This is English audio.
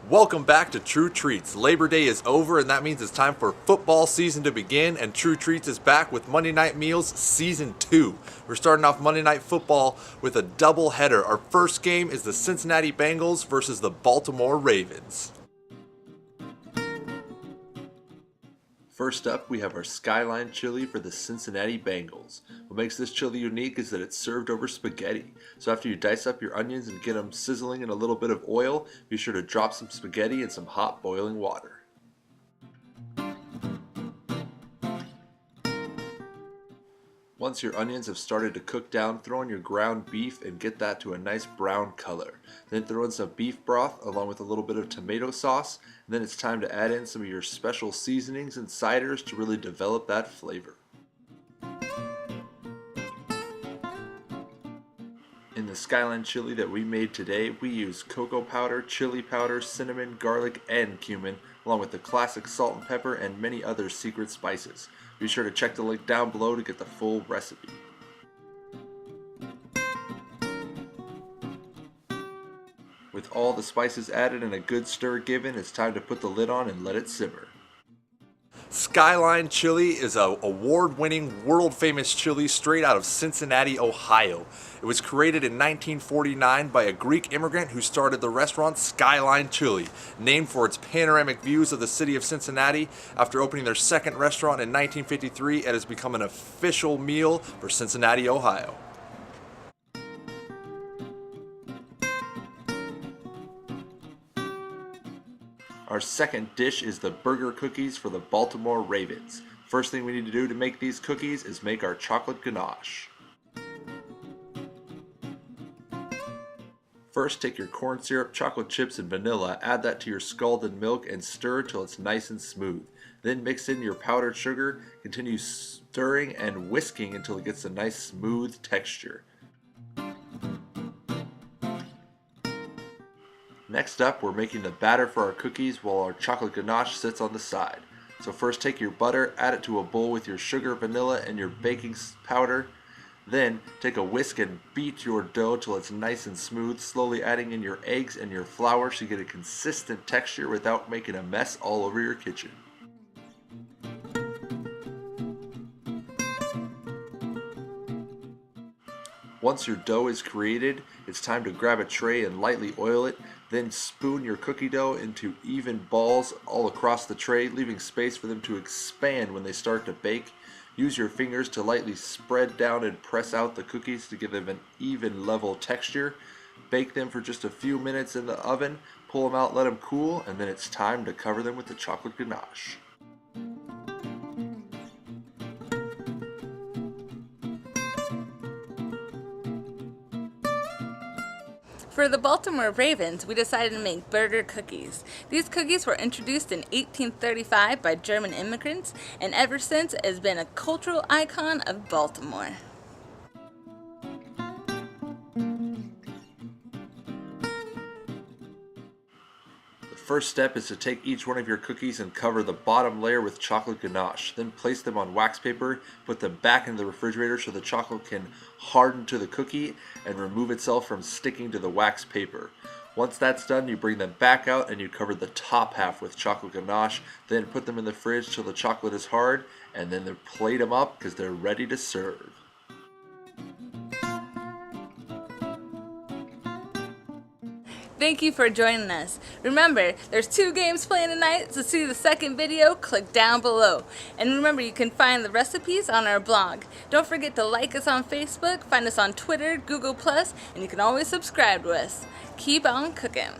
Welcome back to True Treats. Labor Day is over, and that means it's time for football season to begin, and True Treats is back with Monday Night Meals Season 2. We're starting off Monday Night Football with a doubleheader. Our first game is the Cincinnati Bengals versus the Baltimore Ravens. First up, we have our Skyline chili for the Cincinnati Bengals. What makes this chili unique is that it's served over spaghetti. So after you dice up your onions and get them sizzling in a little bit of oil, be sure to drop some spaghetti in some hot boiling water. Once your onions have started to cook down, throw in your ground beef and get that to a nice brown color. Then throw in some beef broth along with a little bit of tomato sauce. And then it's time to add in some of your special seasonings and ciders to really develop that flavor. In the Skyline chili that we made today, we used cocoa powder, chili powder, cinnamon, garlic, and cumin, along with the classic salt and pepper and many other secret spices. Be sure to check the link down below to get the full recipe. With all the spices added and a good stir given, it's time to put the lid on and let it simmer. Skyline chili is an award-winning, world-famous chili straight out of Cincinnati, Ohio. It was created in 1949 by a Greek immigrant who started the restaurant Skyline Chili, named for its panoramic views of the city of Cincinnati. After opening their second restaurant in 1953, it has become an official meal for Cincinnati, Ohio. Our second dish is the Berger cookies for the Baltimore Ravens. First thing we need to do to make these cookies is make our chocolate ganache. First, take your corn syrup, chocolate chips, and vanilla, add that to your scalded milk and stir till it's nice and smooth. Then mix in your powdered sugar, continue stirring and whisking until it gets a nice smooth texture. Next up, we're making the batter for our cookies while our chocolate ganache sits on the side. So first take your butter, add it to a bowl with your sugar, vanilla, and your baking powder. Then take a whisk and beat your dough till it's nice and smooth, slowly adding in your eggs and your flour so you get a consistent texture without making a mess all over your kitchen. Once your dough is created, it's time to grab a tray and lightly oil it. Then spoon your cookie dough into even balls all across the tray, leaving space for them to expand when they start to bake. Use your fingers to lightly spread down and press out the cookies to give them an even level texture. Bake them for just a few minutes in the oven, pull them out, let them cool, and then it's time to cover them with the chocolate ganache. For the Baltimore Ravens, we decided to make Berger cookies. These cookies were introduced in 1835 by German immigrants, and ever since has been a cultural icon of Baltimore. The first step is to take each one of your cookies and cover the bottom layer with chocolate ganache. Then place them on wax paper, put them back in the refrigerator so the chocolate can harden to the cookie and remove itself from sticking to the wax paper. Once that's done, you bring them back out and you cover the top half with chocolate ganache, then put them in the fridge till the chocolate is hard, and then plate them up because they're ready to serve. Thank you for joining us. Remember, there's 2 games playing tonight, so to see the second video, click down below. And remember, you can find the recipes on our blog. Don't forget to like us on Facebook, find us on Twitter, Google+, and you can always subscribe to us. Keep on cooking.